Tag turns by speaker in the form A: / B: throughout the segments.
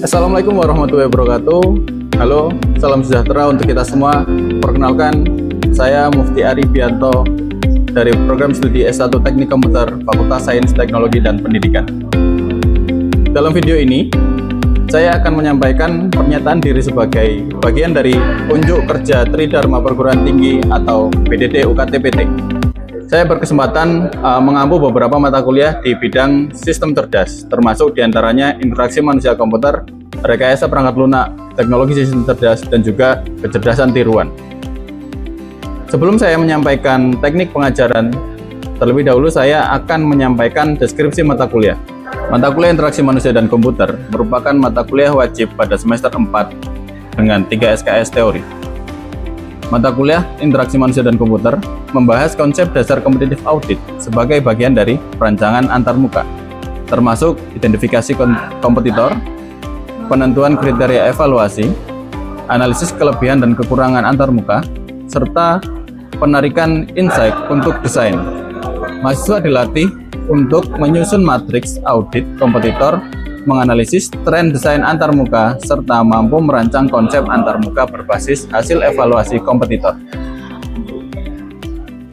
A: Assalamualaikum warahmatullahi wabarakatuh. Halo, salam sejahtera untuk kita semua. Perkenalkan, saya Mufti Arifianto dari Program Studi S1 Teknik Komputer, Fakultas Sains, Teknologi, dan Pendidikan. Dalam video ini, saya akan menyampaikan pernyataan diri sebagai bagian dari Unjuk Kerja Tridharma Perguruan Tinggi atau PDD UKT-PT. Saya berkesempatan mengampu beberapa mata kuliah di bidang sistem cerdas, termasuk diantaranya interaksi manusia komputer, rekayasa perangkat lunak, teknologi sistem cerdas, dan juga kecerdasan tiruan. Sebelum saya menyampaikan teknik pengajaran, terlebih dahulu saya akan menyampaikan deskripsi mata kuliah. Mata kuliah interaksi manusia dan komputer merupakan mata kuliah wajib pada semester 4 dengan 3 SKS teori. Mata kuliah interaksi manusia dan komputer membahas konsep dasar kompetitif audit sebagai bagian dari perancangan antarmuka, termasuk identifikasi kompetitor, penentuan kriteria evaluasi, analisis kelebihan dan kekurangan antarmuka, serta penarikan insight untuk desain. Mahasiswa dilatih untuk menyusun matriks audit kompetitor, menganalisis tren desain antarmuka, serta mampu merancang konsep antarmuka berbasis hasil evaluasi kompetitor.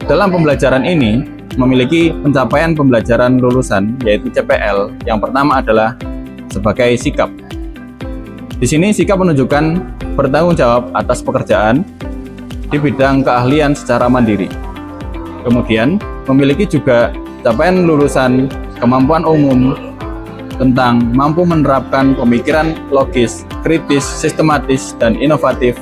A: Dalam pembelajaran ini, memiliki pencapaian pembelajaran lulusan, yaitu CPL. Yang pertama adalah sebagai sikap. Di sini sikap menunjukkan bertanggung jawab atas pekerjaan di bidang keahlian secara mandiri. Kemudian, memiliki juga capaian lulusan kemampuan umum tentang mampu menerapkan pemikiran logis, kritis, sistematis, dan inovatif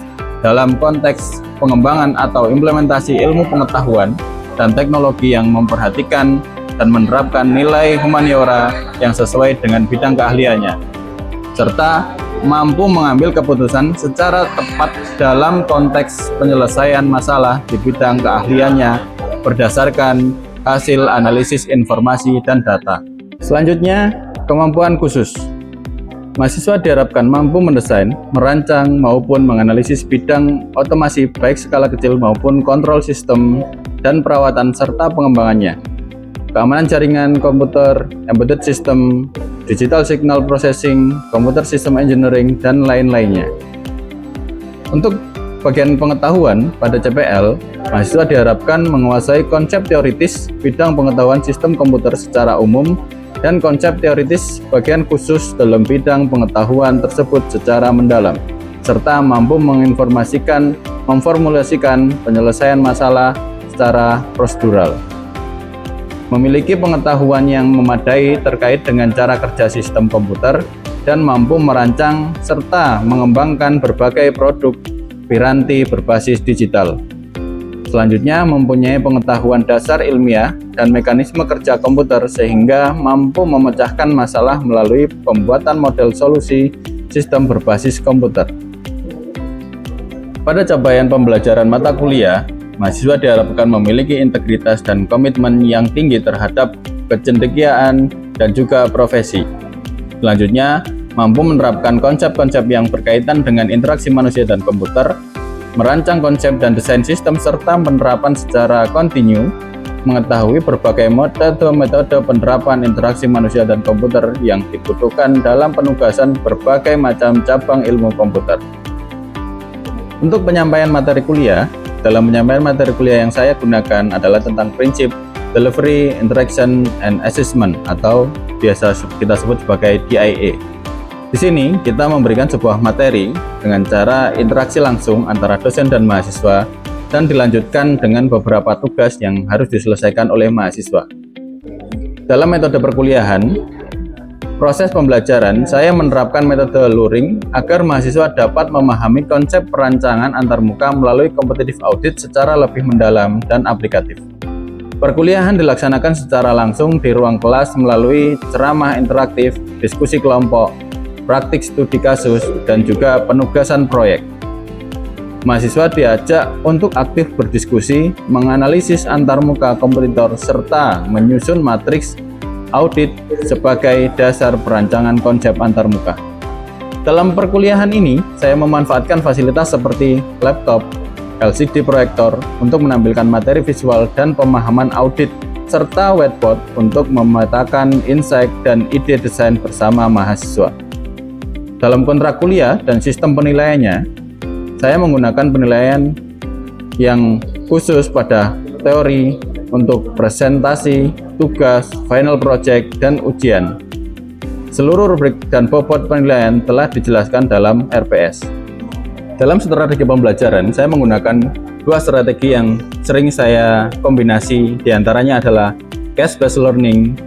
A: dalam konteks pengembangan atau implementasi ilmu pengetahuan dan teknologi yang memperhatikan dan menerapkan nilai humaniora yang sesuai dengan bidang keahliannya, serta mampu mengambil keputusan secara tepat dalam konteks penyelesaian masalah di bidang keahliannya berdasarkan hasil analisis informasi dan data. Selanjutnya, kemampuan khusus. Mahasiswa diharapkan mampu mendesain, merancang, maupun menganalisis bidang otomasi baik skala kecil maupun kontrol sistem dan perawatan serta pengembangannya, keamanan jaringan komputer, embedded system, digital signal processing, computer system engineering, dan lain-lainnya. Untuk bagian pengetahuan pada CPL, mahasiswa diharapkan menguasai konsep teoritis bidang pengetahuan sistem komputer secara umum dan konsep teoritis bagian khusus dalam bidang pengetahuan tersebut secara mendalam, serta mampu menginformasikan, memformulasikan penyelesaian masalah secara prosedural. Memiliki pengetahuan yang memadai terkait dengan cara kerja sistem komputer dan mampu merancang serta mengembangkan berbagai produk piranti berbasis digital. Selanjutnya, mempunyai pengetahuan dasar ilmiah dan mekanisme kerja komputer sehingga mampu memecahkan masalah melalui pembuatan model solusi sistem berbasis komputer. Pada capaian pembelajaran mata kuliah, mahasiswa diharapkan memiliki integritas dan komitmen yang tinggi terhadap kecendekiaan dan juga profesi. Selanjutnya, mampu menerapkan konsep-konsep yang berkaitan dengan interaksi manusia dan komputer, merancang konsep dan desain sistem serta penerapan secara kontinu, mengetahui berbagai metode penerapan interaksi manusia dan komputer yang dibutuhkan dalam penugasan berbagai macam cabang ilmu komputer. Untuk penyampaian materi kuliah, dalam penyampaian materi kuliah yang saya gunakan adalah tentang prinsip Delivery, Interaction, and Assessment atau biasa kita sebut sebagai DIA. Di sini kita memberikan sebuah materi dengan cara interaksi langsung antara dosen dan mahasiswa dan dilanjutkan dengan beberapa tugas yang harus diselesaikan oleh mahasiswa. Dalam metode perkuliahan, proses pembelajaran saya menerapkan metode luring agar mahasiswa dapat memahami konsep perancangan antarmuka melalui kompetitif audit secara lebih mendalam dan aplikatif. Perkuliahan dilaksanakan secara langsung di ruang kelas melalui ceramah interaktif, diskusi kelompok, praktik studi kasus, dan juga penugasan proyek. Mahasiswa diajak untuk aktif berdiskusi, menganalisis antarmuka kompetitor, serta menyusun matriks audit sebagai dasar perancangan konsep antarmuka. Dalam perkuliahan ini, saya memanfaatkan fasilitas seperti laptop, LCD proyektor untuk menampilkan materi visual dan pemahaman audit, serta whiteboard untuk memetakan insight dan ide desain bersama mahasiswa. Dalam kontrak kuliah dan sistem penilaiannya, saya menggunakan penilaian yang khusus pada teori untuk presentasi, tugas, final project, dan ujian. Seluruh rubrik dan bobot penilaian telah dijelaskan dalam RPS. Dalam strategi pembelajaran, saya menggunakan dua strategi yang sering saya kombinasi, diantaranya adalah case-based learning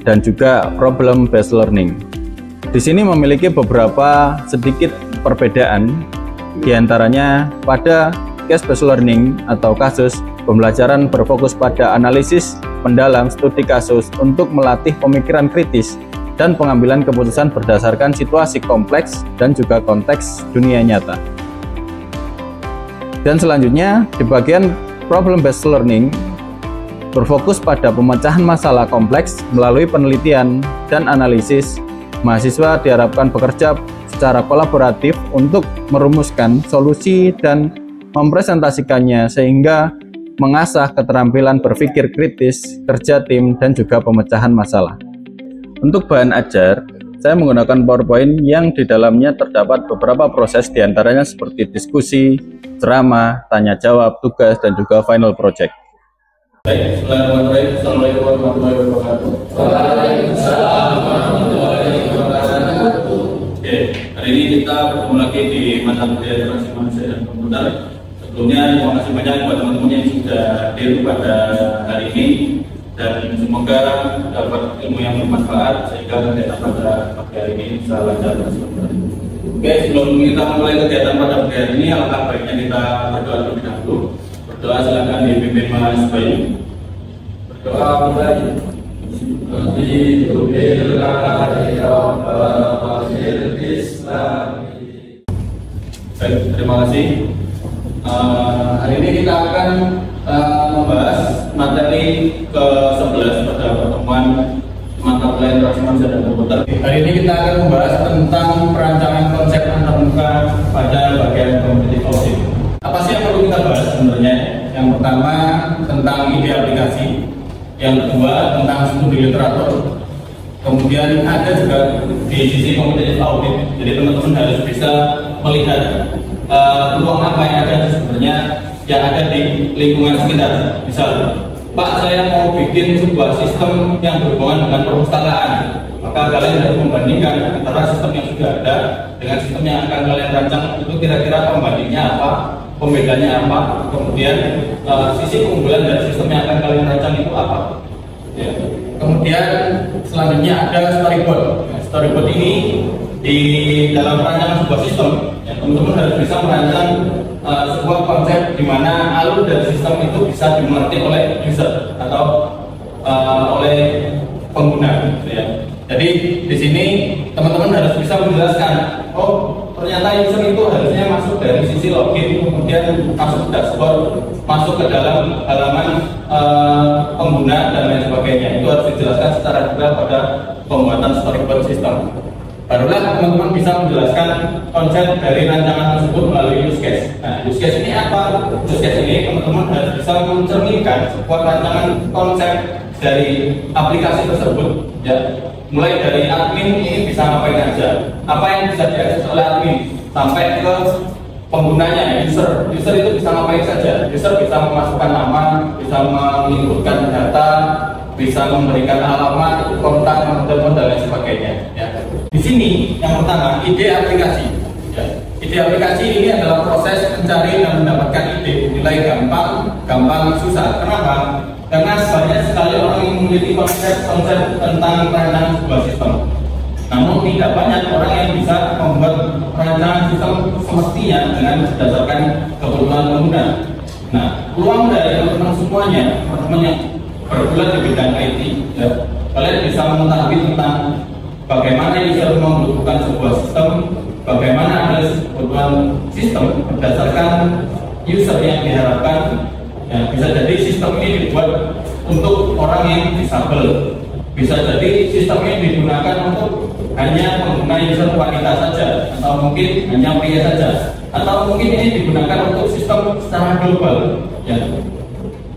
A: dan juga problem-based learning. Di sini memiliki beberapa sedikit perbedaan, diantaranya pada case-based learning atau kasus, pembelajaran berfokus pada analisis mendalam studi kasus untuk melatih pemikiran kritis dan pengambilan keputusan berdasarkan situasi kompleks dan juga konteks dunia nyata. Dan selanjutnya, di bagian problem-based learning, berfokus pada pemecahan masalah kompleks melalui penelitian dan analisis. Mahasiswa diharapkan bekerja secara kolaboratif untuk merumuskan solusi dan mempresentasikannya sehingga mengasah keterampilan berpikir kritis, kerja tim, dan juga pemecahan masalah. Untuk bahan ajar, saya menggunakan PowerPoint yang di dalamnya terdapat beberapa proses, diantaranya seperti diskusi, ceramah, tanya jawab, tugas, dan juga final project.
B: Baik, Assalamualaikum warahmatullahi wabarakatuh. Waalaikumsalam warahmatullahi wabarakatuh. Oke, hari ini kita bertemu lagi di mata kuliah Interaksi Manusia dan Komputer. Sebelumnya terima kasih banyak buat teman-teman yang sudah hadir pada hari ini, dan semoga dapat ilmu yang bermanfaat sehingga kegiatan pada pagi hari ini bisa lancar. Oke, sebelum kita mulai kegiatan pada pagi hari ini, alangkah baiknya kita berdoa terlebih dahulu. Berdoa silakan dipimpin Mas Bayu. Berdoa mulai. Baik, terima kasih. Hari ini kita akan membahas materi ke-11 pada pertemuan mata kuliah Interaksi Manusia dan Komputer. Hari ini kita akan membahas tentang perancangan konsep antarmuka pada bagian kompetitif audit. Apa sih yang perlu kita bahas sebenarnya? Yang pertama tentang ide aplikasi, yang kedua tentang studi literatur, kemudian ada juga di sisi kompetitif audit. Jadi teman-teman harus bisa melihat peluang apa yang ada sebenarnya yang ada di lingkungan sekitar. Misal, Pak, saya mau bikin sebuah sistem yang berhubungan dengan perpustakaan, maka kalian harus membandingkan antara sistem yang sudah ada dengan sistem yang akan kalian rancang. Itu kira-kira pembandingnya apa, pembedanya apa, kemudian sisi keunggulan dari sistem yang akan kalian rancang itu apa. Ya. Kemudian selanjutnya ada storyboard. Storyboard ini di dalam rancangan sebuah sistem, ya, teman-teman harus bisa merancang sebuah konsep di mana alur dari sistem itu bisa dimengerti oleh user atau oleh pengguna, gitu ya. Jadi di sini teman-teman harus bisa menjelaskan, oh ternyata user itu harusnya masuk dari sisi login, kemudian masuk ke dashboard, masuk ke dalam halaman pengguna dan lain sebagainya. Itu harus dijelaskan secara detail pada pembuatan storyboard system. Barulah teman-teman bisa menjelaskan konsep dari rancangan tersebut melalui use case. Nah, use case ini apa? Use case ini teman-teman harus bisa mencerminkan sebuah rancangan konsep dari aplikasi tersebut. Ya, mulai dari admin ini bisa ngapain aja, apa yang bisa diakses oleh admin, sampai ke penggunanya, user. User itu bisa ngapain saja. User bisa memasukkan nama, bisa menginputkan data, bisa memberikan alamat, kontak, teman-teman dan lain sebagainya. Ya. Di sini yang pertama, ide aplikasi. Ya. Ide aplikasi ini adalah proses mencari dan mendapatkan ide. Nilai gampang susah. Kenapa? Karena banyak sekali orang yang memiliki konsep tentang perancangan sebuah sistem. Namun tidak banyak orang yang bisa membuat perancangan sistem semestinya dengan berdasarkan kebutuhan pengguna. Nah, peluang dari teman-teman semuanya, teman-teman yang bergerak di bidang IT, ya, kalian bisa mengetahui tentang bagaimana user membutuhkan sebuah sistem, bagaimana analisis kebutuhan sistem berdasarkan user yang diharapkan. Ya, bisa jadi sistem ini dibuat untuk orang yang disabel, bisa jadi sistem ini digunakan untuk hanya pengguna user wanita saja, atau mungkin hanya pria saja, atau mungkin ini digunakan untuk sistem secara global. Ya.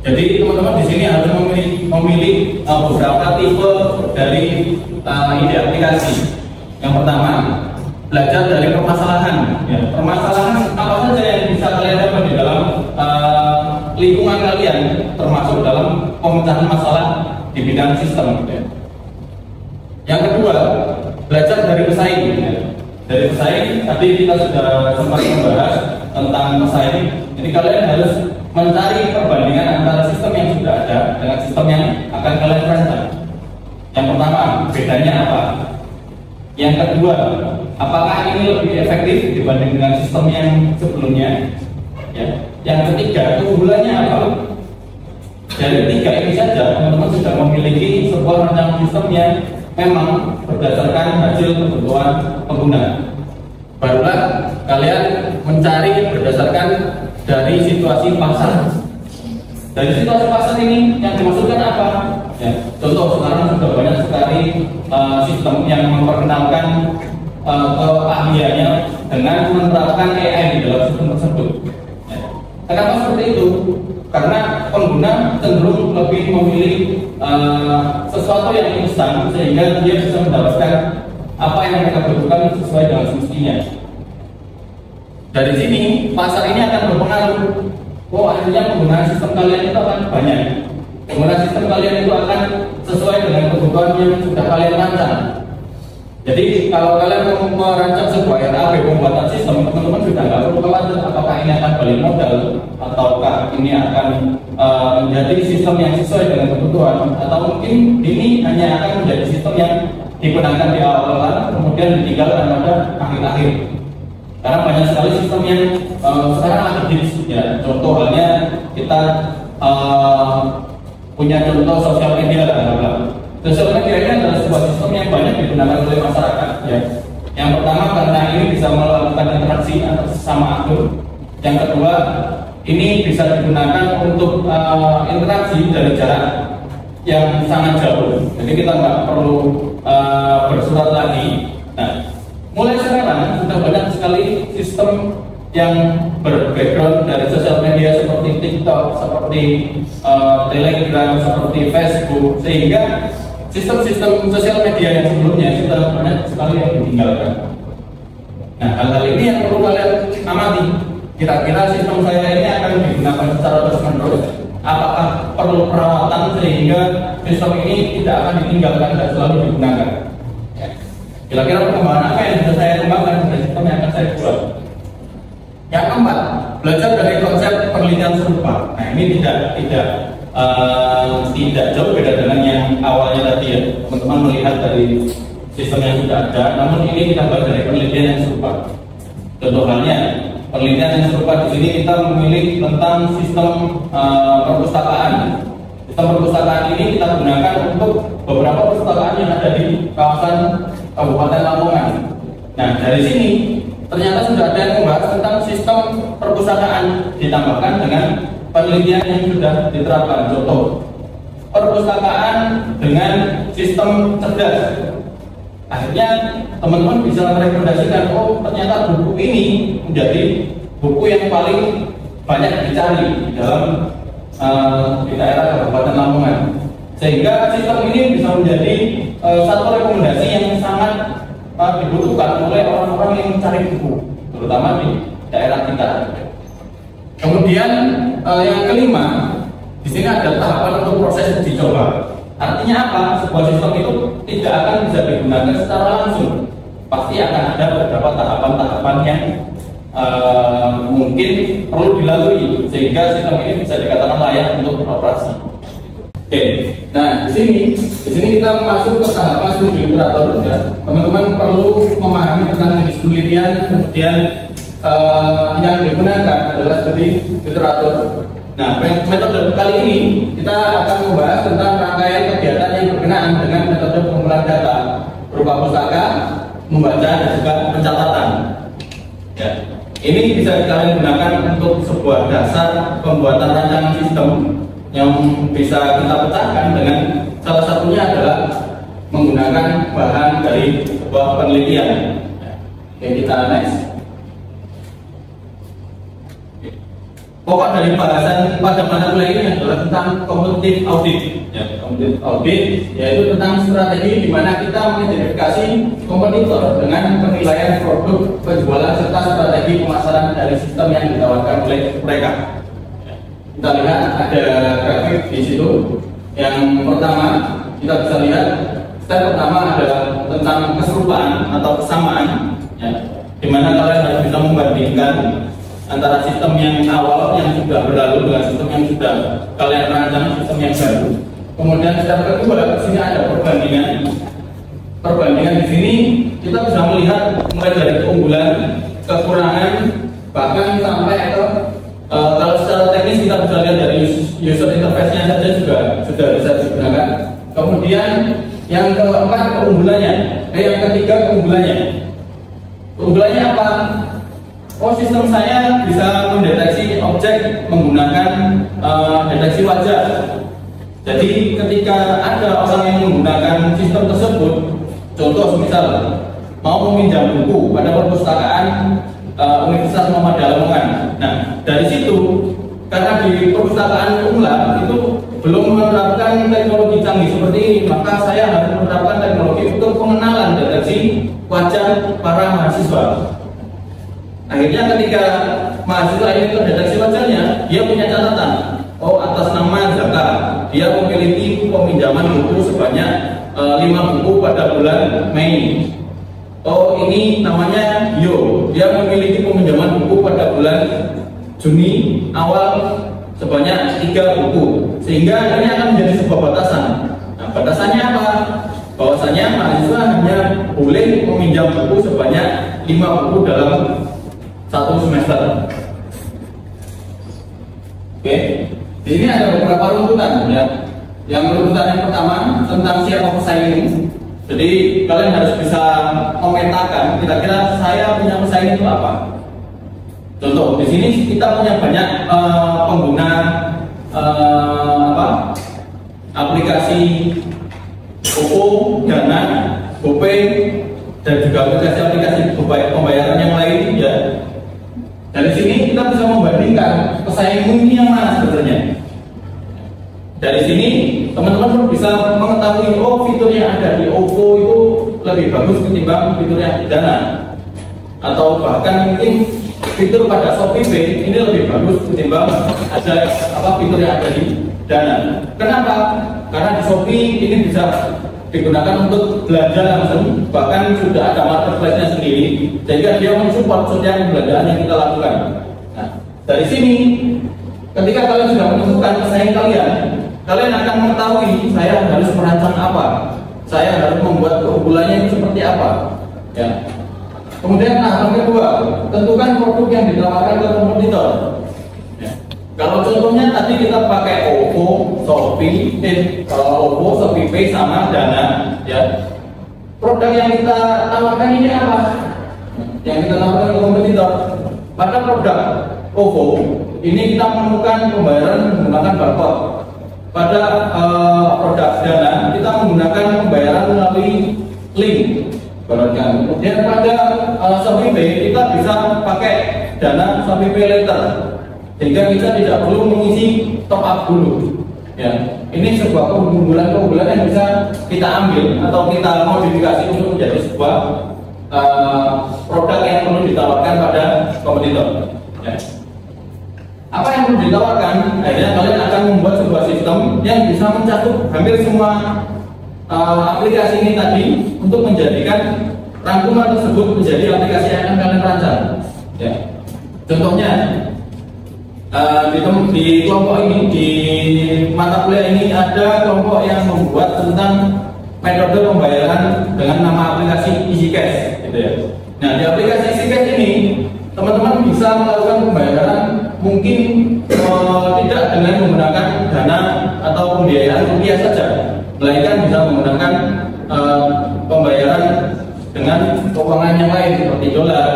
B: Jadi teman-teman di sini harus memilih beberapa tipe dari ide aplikasi. Yang pertama, belajar dari permasalahan. Ya, permasalahan apa saja yang bisa kalian dapat di dalam lingkungan kalian, termasuk dalam pemecahan masalah di bidang sistem. Ya. Yang kedua, belajar dari pesaing. Ya. Dari pesaing, tadi kita sudah sempat membahas tentang pesaing. Jadi kalian harus mencari perbandingan antara sistem yang sudah ada dengan sistem yang akan kalian rancang. Yang pertama, bedanya apa? Yang kedua, apakah ini lebih efektif dibanding dengan sistem yang sebelumnya? Ya. Yang ketiga, keunggulannya apa? Dari tiga ini saja, teman-teman sudah memiliki sebuah rancangan sistem yang memang berdasarkan hasil kebutuhan pengguna. Barulah kalian mencari berdasarkan dari situasi pasar. Dari situasi pasar ini yang dimaksudkan apa? Ya, contoh sekarang sudah banyak sekali sistem yang memperkenalkan keahliannya dengan menerapkan AI di dalam sistem tersebut. Ya. Kenapa seperti itu? Karena pengguna cenderung lebih memilih sesuatu yang instan sehingga dia bisa mendapatkan apa yang mereka butuhkan sesuai dengan semestinya. Dari sini pasar ini akan berpengaruh. Oh, akhirnya penggunaan sistem kalian itu akan banyak. Penggunaan sistem kalian itu akan sesuai dengan kebutuhan yang sudah kalian rancang. Jadi kalau kalian mau merancang sebuah RAB pembuatan sistem, teman-teman sudah nggak perlu khawatir apakah ini akan balik modal ataukah ini akan menjadi sistem yang sesuai dengan kebutuhan, atau mungkin ini hanya akan menjadi sistem yang digunakan di awal-awal kemudian ditinggalkan pada akhir-akhir. Karena banyak sekali sistem yang sekarang lagi hits, ya. Contoh halnya kita punya contoh sosial media lah. Sosial media ini adalah sebuah sistem yang banyak digunakan oleh masyarakat. Ya. Yang pertama karena ini bisa melakukan interaksi antar sesama akun. Yang kedua, ini bisa digunakan untuk interaksi dari jarak yang sangat jauh. Jadi kita nggak perlu bersurat lagi. Nah, mulai sekarang sudah banyak sekali sistem yang berbackground dari sosial media seperti TikTok, seperti Telegram, seperti Facebook, sehingga sistem-sistem sosial media yang sebelumnya sudah banyak sekali yang ditinggalkan. Nah, hal-hal ini yang perlu kalian amati. Kira-kira sistem saya ini akan digunakan secara terus-menerus. Apakah perlu perawatan sehingga sistem ini tidak akan ditinggalkan dan selalu digunakan? Kira-kira perkembangan apa yang bisa saya kembangkan dari sistem yang akan saya buat? Yang keempat, belajar dari konsep penelitian serupa. Nah, ini tidak jauh beda dengan yang awalnya tadi ya. Teman-teman melihat dari sistem yang sudah ada, namun ini kita bahas dari penelitian yang serupa. Contoh halnya, penelitian yang serupa di sini kita memilih tentang sistem perpustakaan. Sistem perpustakaan ini kita gunakan untuk beberapa perpustakaan yang ada di kawasan Kabupaten Lamongan. Nah, dari sini ternyata sudah ada yang membahas tentang sistem perpustakaan ditambahkan dengan penelitian yang sudah diterapkan. Contoh, perpustakaan dengan sistem cerdas. Akhirnya teman-teman bisa merekomendasikan, oh ternyata buku ini menjadi buku yang paling banyak dicari dalam di daerah Kabupaten Lamongan. Sehingga sistem ini bisa menjadi satu rekomendasi yang sangat dibutuhkan oleh orang-orang yang mencari buku, terutama di daerah kita. Kemudian yang kelima, di sini ada tahapan untuk proses uji coba. Artinya apa? Sebuah sistem itu tidak akan bisa digunakan secara langsung. Pasti akan ada beberapa tahapan-tahapan yang mungkin perlu dilalui sehingga sistem ini bisa dikatakan layak untuk beroperasi. Oke, nah di sini kita masuk ke tahapan studi literatur. Ya. Teman-teman perlu memahami tentang jenis penelitian, kemudian yang digunakan adalah studi literatur. Nah, metode kali ini kita akan membahas tentang rangkaian kegiatan yang berkenaan dengan metode pengumpulan data berupa pustaka, membaca, dan juga pencatatan. Ya. Ini bisa kalian gunakan untuk sebuah dasar pembuatan rancangan sistem yang bisa kita pecahkan dengan salah satunya adalah menggunakan bahan dari sebuah penelitian. Oke, kita next. Pokok dari bahasan pada mata kuliah ini adalah tentang competitive audit. Ya, competitive audit yaitu tentang strategi di mana kita mengidentifikasi kompetitor dengan penilaian produk, penjualan serta strategi pemasaran dari sistem yang ditawarkan oleh mereka. Kita lihat ada grafik di situ. Yang pertama kita bisa lihat step pertama adalah tentang keserupaan atau kesamaan, ya, di mana kalian harus bisa membandingkan antara sistem yang awal yang sudah berlalu dengan sistem yang sudah kalian rancang, sistem yang baru. Kemudian step kedua, di sini ada perbandingan. Perbandingan di sini kita bisa melihat mulai dari keunggulan, kekurangan, bahkan sampai ke kalau secara teknis kita bisa lihat dari user interface-nya saja juga sudah bisa digunakan. Kemudian yang keempat keunggulannya, yang ketiga keunggulannya. Keunggulannya apa? Oh, sistem saya bisa mendeteksi objek menggunakan deteksi wajah. Jadi ketika ada orang yang menggunakan sistem tersebut, contoh misal mau meminjam buku pada perpustakaan Universitas Muhammadiyah Lamongan. Nah, dari situ karena di perpustakaan umum itu belum menerapkan teknologi canggih seperti ini, maka saya harus menerapkan teknologi untuk pengenalan deteksi wajah para mahasiswa. Akhirnya ketika mahasiswa ini terdeteksi wajahnya, dia punya catatan. Oh, atas nama Zaka, dia memiliki peminjaman buku sebanyak 5 buku pada bulan Mei. Oh, ini namanya Yo, dia memiliki peminjaman buku pada bulan Juni awal sebanyak 3 buku. Sehingga ini akan menjadi sebuah batasan. Nah, batasannya apa? Bahwasanya mahasiswa hanya boleh meminjam buku sebanyak 5 buku dalam 1 semester. Oke, di sini ada beberapa runtutan, ya. Yang runtutan yang pertama tentang siapa pesaing. Jadi kalian harus bisa memetakan kira-kira saya punya pesaing itu apa. Contoh, di sini kita punya banyak pengguna aplikasi Oppo, Dana, GoPay, dan juga aplikasi-aplikasi pembayaran yang lain, ya. Dari sini kita bisa membandingkan pesaingmu ini yang mana sebenarnya. Dari sini teman-teman bisa mengetahui oh fitur yang ada di Oppo itu lebih bagus ketimbang fitur yang di Dana, atau bahkan mungkin fitur pada ShopeePay ini lebih bagus ketimbang ada fitur yang ada di Dana. Kenapa? Karena di Shopee ini bisa digunakan untuk belanja langsung, bahkan sudah ada marketplace-nya sendiri, sehingga dia mensupport setiap pembelanjaan yang kita lakukan. Nah, dari sini, ketika kalian sudah menemukan pesaing kalian, kalian akan mengetahui saya harus merancang apa, saya harus membuat keunggulannya itu seperti apa. Ya. Kemudian tahap kedua, tentukan produk yang ditawarkan ke kompetitor. Kalau contohnya tadi kita pakai Oppo, ShopeePay sama Dana, ya. Produk yang kita tawarkan ini apa? Yang kita tawarkan ke kompetitor. Pada produk Oppo ini kita menemukan pembayaran menggunakan barcode. Pada produk Dana kita menggunakan pembayaran melalui link. Kemudian pada ShopeePay kita bisa pakai Dana ShopeePay Later, sehingga kita tidak perlu mengisi top up dulu. Ya, ini sebuah keunggulan yang bisa kita ambil atau kita modifikasi untuk menjadi sebuah produk yang perlu ditawarkan pada kompetitor. Ya. Apa yang perlu ditawarkan? Akhirnya kalian akan membuat sebuah sistem yang bisa mencakup hampir semua aplikasi ini tadi untuk menjadikan rangkuman tersebut menjadi aplikasi yang akan kalian rancang. Ya. Contohnya di kelompok ini, di mata kuliah ini ada kelompok yang membuat tentang metode pembayaran dengan nama aplikasi EasyCash, gitu ya. Nah, di aplikasi EasyCash ini teman-teman bisa melakukan pembayaran mungkin tidak dengan menggunakan Dana atau pembiayaan rupiah saja, melainkan bisa menggunakan pembayaran dengan keuangan yang lain seperti dolar,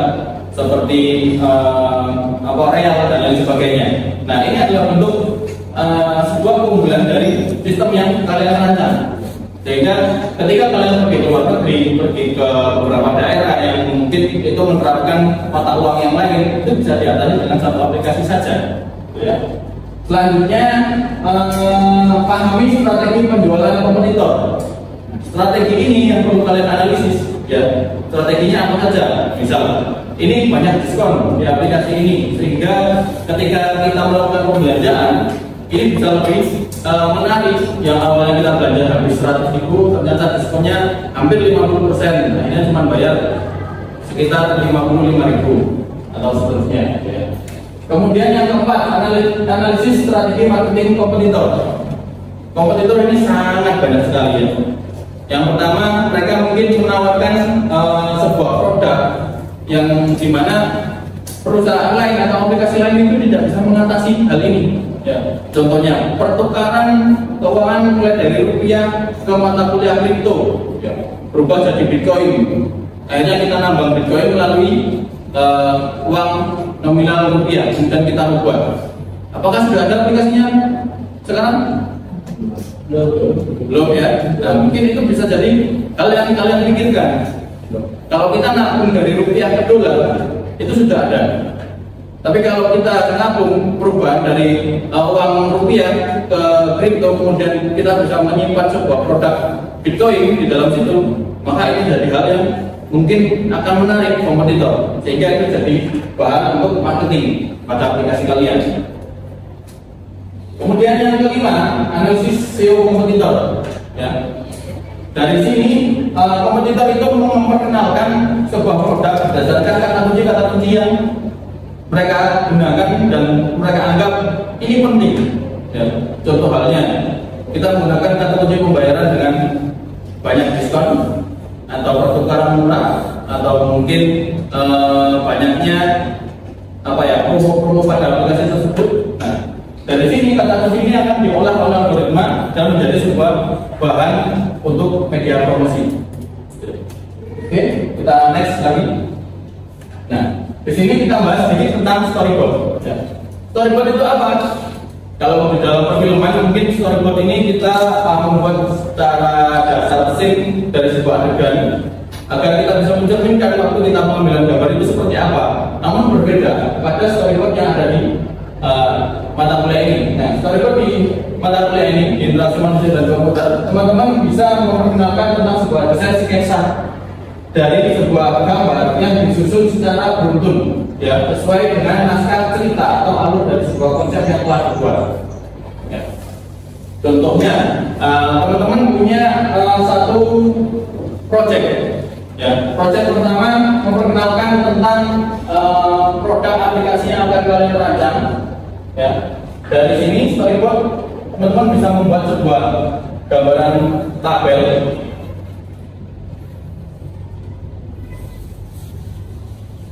B: seperti real dan lain sebagainya. Nah, ini adalah bentuk sebuah keunggulan dari sistem yang kalian rancang. Sehingga ketika kalian pergi ke luar negeri, pergi ke beberapa daerah yang mungkin itu menerapkan mata uang yang lain, itu bisa diatasi dengan satu aplikasi saja. Ya. Selanjutnya pahami strategi penjualan kompetitor. Strategi ini yang perlu kalian analisis, ya. Strateginya apa saja? Misal, ini banyak diskon di aplikasi ini, sehingga ketika kita melakukan pembelanjaan, ini bisa lebih menarik. Yang awalnya kita belanja habis 100.000, ternyata diskonnya hampir 50%. Nah, ini cuma bayar sekitar 55.000 atau seterusnya. Ya. Kemudian yang keempat, analisis strategi marketing kompetitor. Kompetitor ini sangat banyak sekali, ya. Yang pertama, mereka mungkin menawarkan sebuah produk yang dimana perusahaan lain atau aplikasi lain itu tidak bisa mengatasi hal ini. Ya. Contohnya, pertukaran keuangan mulai dari rupiah ke mata kuliah kripto, ya, berubah jadi Bitcoin. Akhirnya kita nambang Bitcoin melalui uang nominal rupiah, kemudian kita ubah. Apakah sudah ada aplikasinya sekarang? Belum, ya. Nah, mungkin itu bisa jadi hal yang kalian pikirkan. Kalau kita nabung dari rupiah ke dolar, itu sudah ada. Tapi kalau kita nabung perubahan dari uang rupiah ke kripto, kemudian kita bisa menyimpan sebuah produk Bitcoin di dalam situ, maka ini jadi hal yang mungkin akan menarik kompetitor, sehingga itu jadi bahan untuk marketing pada aplikasi kalian. Kemudian yang kelima, analisis SEO kompetitor. Ya. Dari sini kompetitor itu memperkenalkan sebuah produk berdasarkan kata kunci yang mereka gunakan dan mereka anggap ini penting. Ya. Contoh halnya, kita menggunakan kata kunci pembayaran dengan banyak diskon atau pertukaran murah, atau mungkin banyaknya promo-promo pada aplikasi tersebut. Nah, dari sini kata kunci ini akan diolah oleh algoritma dan menjadi sebuah bahan untuk media promosi. Oke, kita next lagi. Nah, di sini kita bahas sedikit tentang storyboard. Ya. Storyboard itu apa? Kalau di dalam perfilman, mungkin storyboard ini kita membuat secara dasar scene dari sebuah adegan agar kita bisa mencerminkan waktu kita pengambilan gambar itu seperti apa. Namun berbeda pada storyboard yang ada di mata kuliah ini. Nah, storyboard di mata kuliah ini, interaksi manusia dan komputer, teman-teman bisa memperkenalkan tentang sebuah desain sketsa dari sebuah gambar yang disusun secara beruntun, ya, sesuai dengan naskah cerita atau alur dari sebuah konsep yang telah dibuat. Ya. Contohnya, teman-teman punya satu project. Ya, project pertama memperkenalkan tentang produk aplikasi yang akan kalian rancang. Ya, dari sini storyboard teman-teman bisa membuat sebuah gambaran tabel.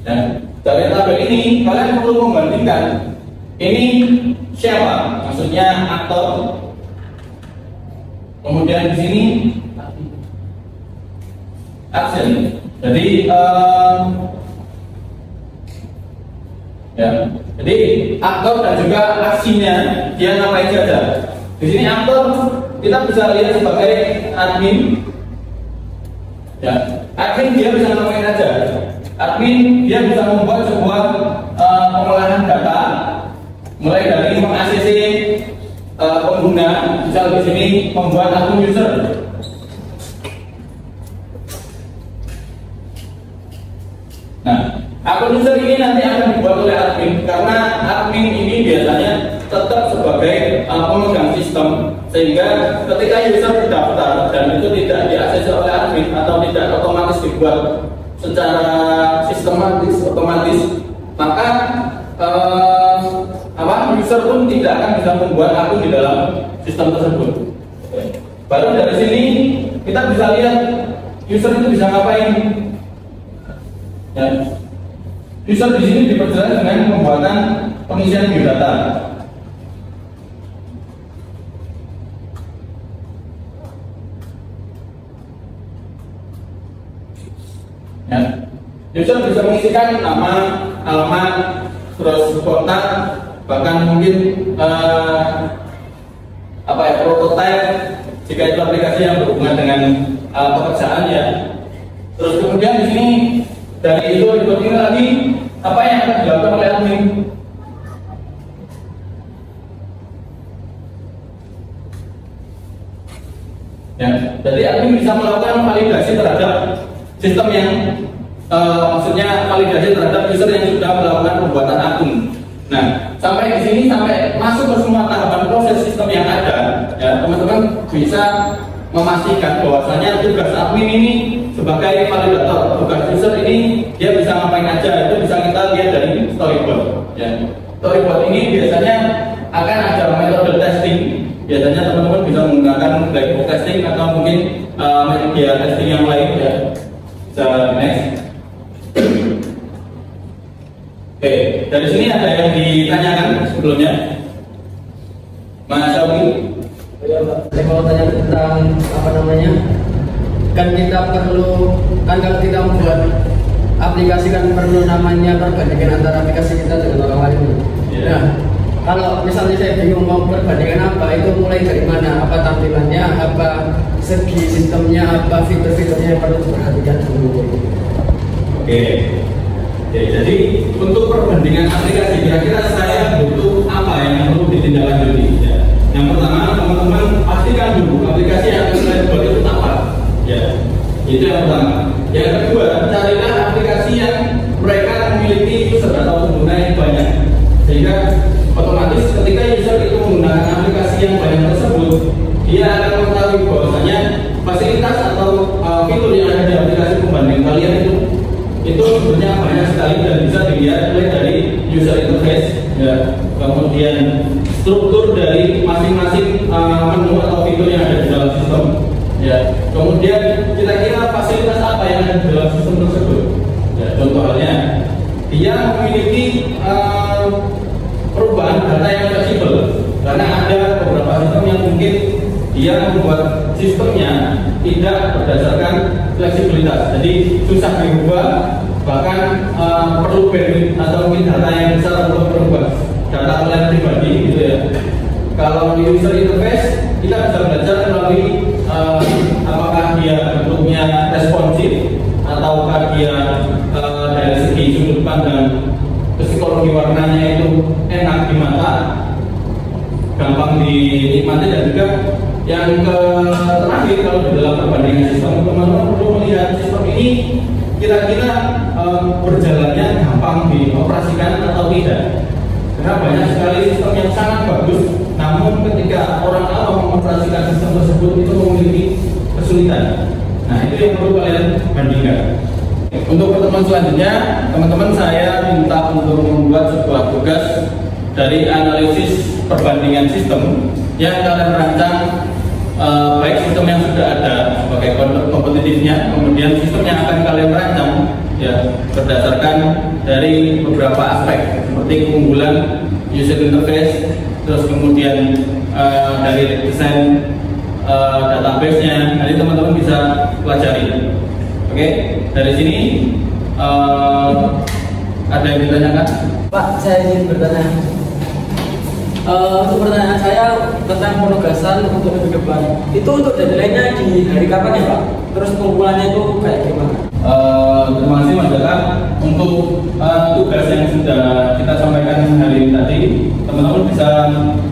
B: Dan dari tabel ini kalian perlu membandingkan ini siapa, maksudnya aktor. Kemudian di sini action. Jadi jadi aktor dan juga aksinya dia ngapain saja. Di sini aktor kita bisa lihat sebagai admin. Ya, admin dia bisa ngapain aja. Admin dia bisa membuat sebuah pengolahan data, mulai dari meng-ACC pengguna. Misal di sini membuat akun user. Nah, akun user ini nanti akan dibuat oleh admin, karena admin ini biasanya tetap sebagai pemegang sistem, sehingga ketika user terdaftar dan itu tidak diakses oleh admin atau tidak otomatis dibuat secara sistematis otomatis, maka user pun tidak akan bisa membuat akun di dalam sistem tersebut. Baru dari sini kita bisa lihat user itu bisa ngapain. Ya. User di sini diperjelas dengan pembuatan pengisian biodata. Ya. User bisa mengisikan nama, alamat, terus kontak, bahkan mungkin prototype jika itu aplikasi yang berhubungan dengan pekerjaan, ya. Terus kemudian di sini dari itu ini lagi apa yang akan dilakukan oleh admin. Ya, jadi admin bisa melakukan validasi terhadap sistem yang maksudnya validasi terhadap user yang sudah melakukan pembuatan akun. Nah, sampai di sini, sampai masuk ke semua tahapan proses sistem yang ada, ya teman-teman bisa memastikan bahwasanya tugas admin ini sebagai validator, tugas user ini dia bisa ngapain aja, itu bisa kita lihat dari storyboard. Ya. Storyboard ini biasanya akan ada metode testing. Biasanya teman-teman bisa menggunakan black box testing atau mungkin media testing yang lain. Ya. Bisa next. Oke, dari sini ada yang ditanyakan sebelumnya, Mas Syawi.
C: Ya Pak, saya mau tanya tentang apa namanya, kan kita perlu, kan kalau kita membuat aplikasi kan perlu namanya perbandingan antara aplikasi kita dengan orang lain.
B: Yeah.
C: Nah, kalau misalnya saya bingung mau perbandingan apa, itu mulai dari mana? Apa tampilannya, apa segi sistemnya, apa fitur-fiturnya yang perlu diperhatikan dulu.
B: Oke. Ya, jadi untuk perbandingan aplikasi kira-kira saya butuh apa yang perlu ditindaklanjuti. Ya. Yang pertama, teman-teman pastikan dulu aplikasi yang akan saya buat itu apa. Ya, itu yang pertama. Yang kedua, carilah aplikasi yang mereka memiliki user atau pengguna yang banyak, sehingga otomatis ketika user itu menggunakan aplikasi yang banyak tersebut, dia akan mengetahui bahwasanya fasilitas atau fitur yang ada di aplikasi pembanding kalian itu sebenarnya banyak sekali dan bisa dilihat mulai dari user interface, ya, kemudian struktur dari masing-masing menu atau fitur yang ada di dalam sistem, ya, kemudian kira-kira fasilitas apa yang ada di dalam sistem tersebut. Ya, contoh halnya dia memiliki perubahan data yang fleksibel, karena ada beberapa sistem yang mungkin dia membuat sistemnya tidak berdasarkan fleksibilitas, jadi susah diubah, bahkan perlu bandwidth atau mungkin data yang besar untuk berubah data kalian pribadi gitu ya. Kalau di user interface kita bisa belajar melalui apakah dia bentuknya responsif ataukah dia dari segi sudut pandang psikologi warnanya itu enak di mata, gampang dinikmati, dan juga yang terakhir kalau di dalam perbandingan sistem, teman-teman perlu melihat sistem ini kira-kira berjalannya gampang dioperasikan atau tidak. Karena banyak sekali sistem yang sangat bagus, namun ketika orang awam mengoperasikan sistem tersebut itu memiliki kesulitan. Nah, itu yang perlu kalian bandingkan. Untuk pertemuan selanjutnya, teman-teman saya minta untuk membuat sebuah tugas dari analisis perbandingan sistem yang kalian rancang, baik sistem yang sudah ada sebagai kompetitifnya, kemudian sistem yang akan kalian rancang ya berdasarkan dari beberapa aspek seperti keunggulan user interface, terus kemudian dari desain database-nya. Nanti teman-teman bisa pelajari. Oke, dari sini ada yang ditanyakan?
C: Pak, saya ingin bertanya. Untuk pertanyaan saya tentang penugasan untuk minggu depan, itu untuk deadline-nya di hari kapan ya Pak? Terus pengumpulannya itu kayak gimana?
B: Terima kasih Mas Jaka. Untuk tugas yang sudah kita sampaikan hari ini tadi, teman-teman bisa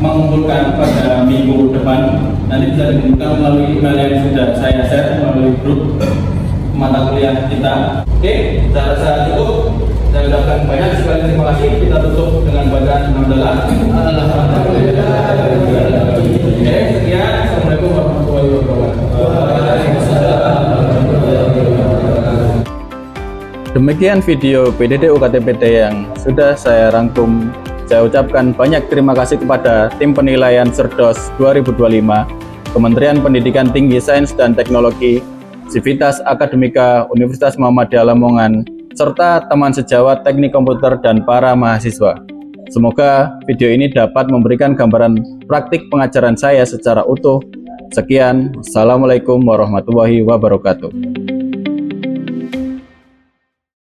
B: mengumpulkan pada minggu depan. Nanti bisa dikumpulkan melalui email yang sudah saya share melalui grup mata kuliah kita. Oke, saya rasa cukup. Saya ucapkan banyak sekali terima kasih. Kita tutup dengan bacaan hamdalah. Oke, sekian. Assalamualaikum warahmatullahi wabarakatuh.
A: Demikian video PDD UKT-PT yang sudah saya rangkum. Saya ucapkan banyak terima kasih kepada tim penilaian Cerdos 2025, Kementerian Pendidikan Tinggi Sains dan Teknologi, Civitas Akademika Universitas Muhammadiyah Lamongan, serta teman sejawat teknik komputer dan para mahasiswa. Semoga video ini dapat memberikan gambaran praktik pengajaran saya secara utuh. Sekian, Assalamualaikum warahmatullahi wabarakatuh.